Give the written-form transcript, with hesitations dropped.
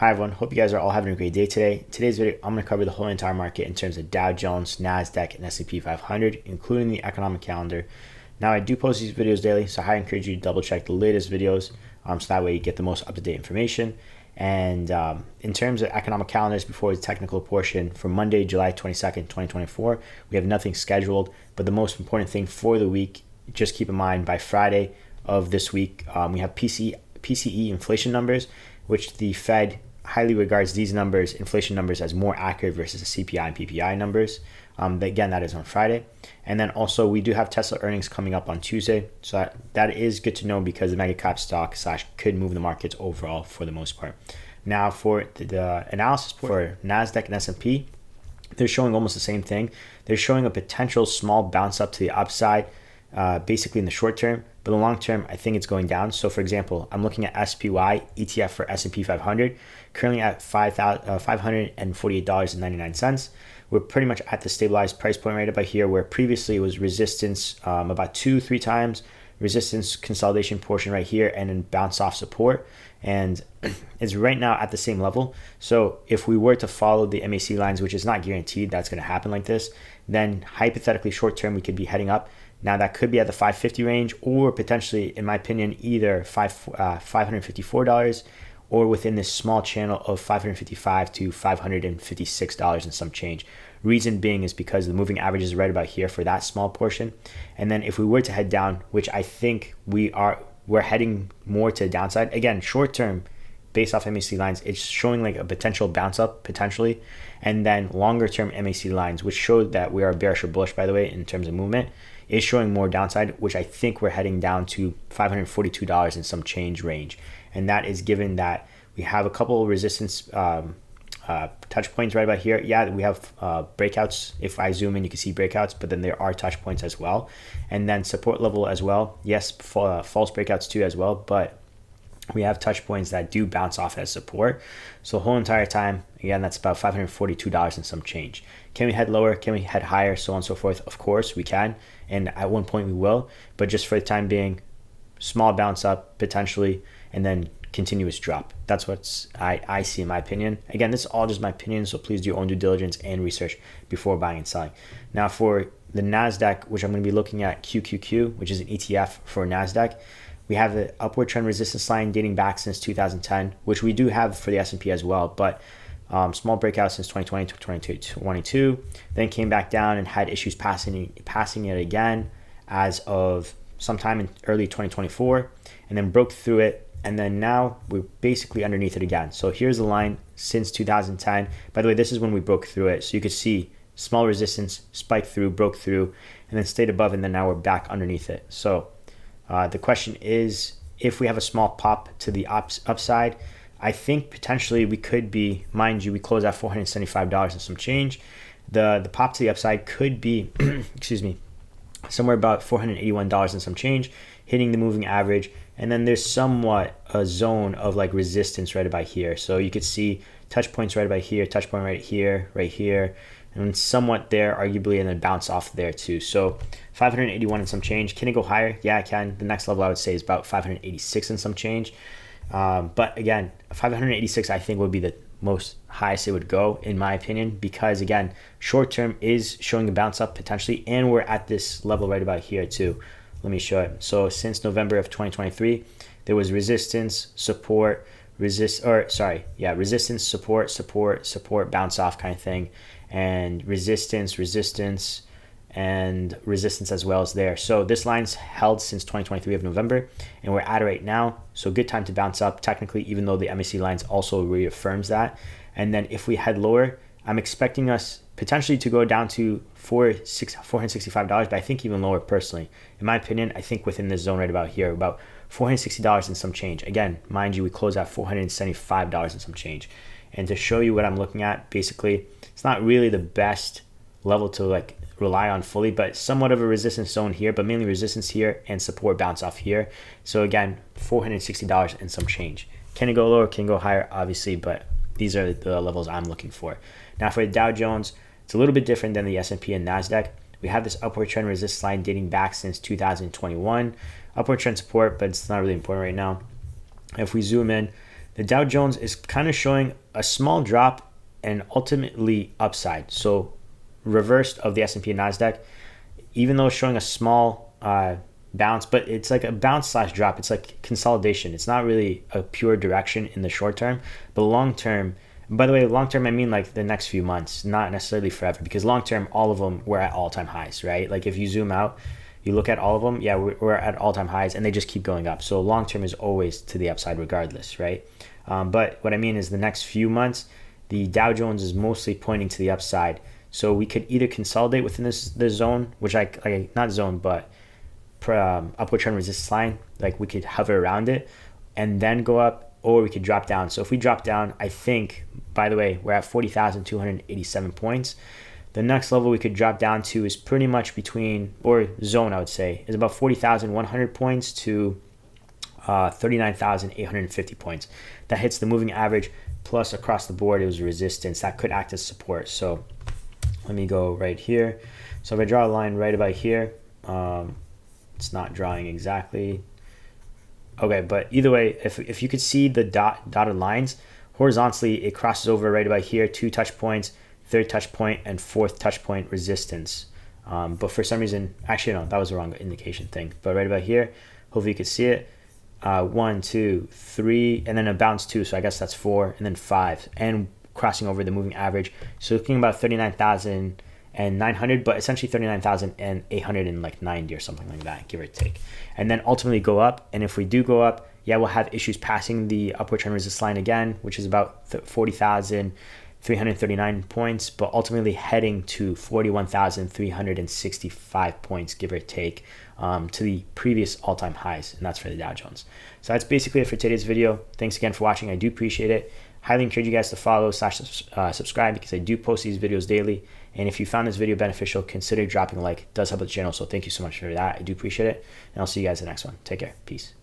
Hi everyone, hope you guys are all having a great day today. Today's video, I'm going to cover the whole entire market in terms of Dow Jones, Nasdaq, and S&P 500, including the economic calendar. Now, I do post these videos daily, so I encourage you to double check the latest videos, so that way you get the most up-to-date information. And in terms of economic calendars before the technical portion, for Monday, July 22nd, 2024, we have nothing scheduled, but the most important thing for the week, just keep in mind by Friday of this week, we have PCE inflation numbers, which the Fed highly regards these numbers, inflation numbers, as more accurate versus the CPI and PPI numbers. Again, that is on Friday. And then also we do have Tesla earnings coming up on Tuesday. So that is good to know because the mega cap stock could move the markets overall for the most part. Now for the analysis for Nasdaq and S&P, they're showing almost the same thing. They're showing a potential small bounce up to the upside, basically in the short term, but in the long term, I think it's going down. So for example, I'm looking at SPY ETF for S&P 500, currently at $548.99. We're pretty much at the stabilized price point right about here, where previously it was resistance about 2-3 times, resistance consolidation portion right here, and then bounce off support. And it's right now at the same level. So if we were to follow the MAC lines, which is not guaranteed that's going to happen like this, then hypothetically short term, we could be heading up. Now that could be at the 550 range, or potentially, in my opinion, either $554 or within this small channel of $555 to $556 and some change. Reason being is because the moving average is right about here for that small portion. And then if we were to head down, which I think we're heading more to the downside. Again, short term, based off MAC lines, it's showing like a potential bounce up potentially. And then longer term MAC lines, which showed that we are bearish or bullish, by the way, in terms of movement, is showing more downside, which I think we're heading down to $542 and some change range. And that is given that we have a couple of resistance touch points right about here. Yeah, we have breakouts. If I zoom in, you can see breakouts, but then there are touch points as well. And then support level as well. Yes, false breakouts too as well, but we have touch points that do bounce off as support. So the whole entire time, again, that's about $542 and some change. Can we head lower? Can we head higher? So on and so forth. Of course we can. And at one point we will, but just for the time being, small bounce up potentially, and then continuous drop. That's what I see in my opinion. Again, this is all just my opinion, so please do your own due diligence and research before buying and selling. Now for the Nasdaq, which I'm going to be looking at QQQ, which is an ETF for Nasdaq, we have the upward trend resistance line dating back since 2010, which we do have for the S&P as well, but small breakout since 2020 to 2022, then came back down and had issues passing it again as of sometime in early 2024, and then broke through it. And then now we're basically underneath it again. So here's the line since 2010. By the way, this is when we broke through it. So you could see small resistance, spiked through, broke through, and then stayed above, and then now we're back underneath it. So the question is, if we have a small pop to the upside, I think potentially we could be, mind you, we close at $475 and some change. The pop to the upside could be, excuse me, somewhere about $481 and some change, hitting the moving average. And then there's somewhat a zone of like resistance right about here. So you could see touch points right about here, touch point right here, and somewhat there, arguably, and then bounce off there too. So 581 and some change. Can it go higher? Yeah, it can. The next level I would say is about 586 and some change. But again, 586 I think would be the most highest it would go in my opinion, because again, short term is showing a bounce up potentially, and we're at this level right about here too. Let me show it. So since November of 2023, there was resistance, support, resistance, support, bounce off kind of thing, and resistance, and resistance as well as there. So this line's held since 2023 of November, and we're at it right now. So good time to bounce up technically, even though the MAC lines also reaffirms that. And then if we head lower, I'm expecting us potentially to go down to $465, but I think even lower personally. In my opinion, I think within this zone right about here, about $460 and some change. Again, mind you, we close at $475 and some change. And to show you what I'm looking at, basically, it's not really the best level to like rely on fully, but somewhat of a resistance zone here, but mainly resistance here and support bounce off here. So again, $460 and some change. Can it go lower? Can it go higher? Obviously, but these are the levels I'm looking for. Now for the Dow Jones, it's a little bit different than the S&P and Nasdaq. We have this upward trend resistance line dating back since 2021. Upward trend support, but it's not really important right now. If we zoom in, the Dow Jones is kind of showing a small drop and ultimately upside. So reversed of the S&P and Nasdaq, even though it's showing a small bounce, but it's like a bounce slash drop. It's like consolidation. It's not really a pure direction in the short term, but long term. By the way, long term, I mean like the next few months, not necessarily forever, because long term, all of them were at all-time highs, right? Like if you zoom out, you look at all of them, yeah, we're at all-time highs, and they just keep going up. So long term is always to the upside regardless, right? But what I mean is the next few months, the Dow Jones is mostly pointing to the upside. So we could either consolidate within this zone, which not zone, but upward trend resistance line, like we could hover around it and then go up, or we could drop down. So if we drop down, I think, by the way, we're at 40,287 points. The next level we could drop down to is pretty much between, or zone I would say, is about 40,100 points to 39,850 points. That hits the moving average, plus across the board it was resistance that could act as support. So let me go right here. So if I draw a line right about here, it's not drawing exactly. Okay, but either way, if you could see the dotted lines, horizontally it crosses over right about here, 2 touch points, 3rd touch point, and 4th touch point resistance. But for some reason, actually no, that was the wrong indication thing. But right about here, hopefully you could see it. 1, 2, 3, and then a bounce 2, so I guess that's 4, and then 5, and crossing over the moving average. So looking about 39,900, but essentially 39,890 or something like that, give or take. And then ultimately go up. And if we do go up, yeah, we'll have issues passing the upward trend resistance line again, which is about 40,339 points, but ultimately heading to 41,365 points, give or take, to the previous all-time highs, and that's for the Dow Jones. So that's basically it for today's video. Thanks again for watching. I do appreciate it. Highly encourage you guys to follow / subscribe, because I do post these videos daily. And if you found this video beneficial, consider dropping a like. It does help the channel, so thank you so much for that. I do appreciate it, and I'll see you guys in the next one. Take care. Peace.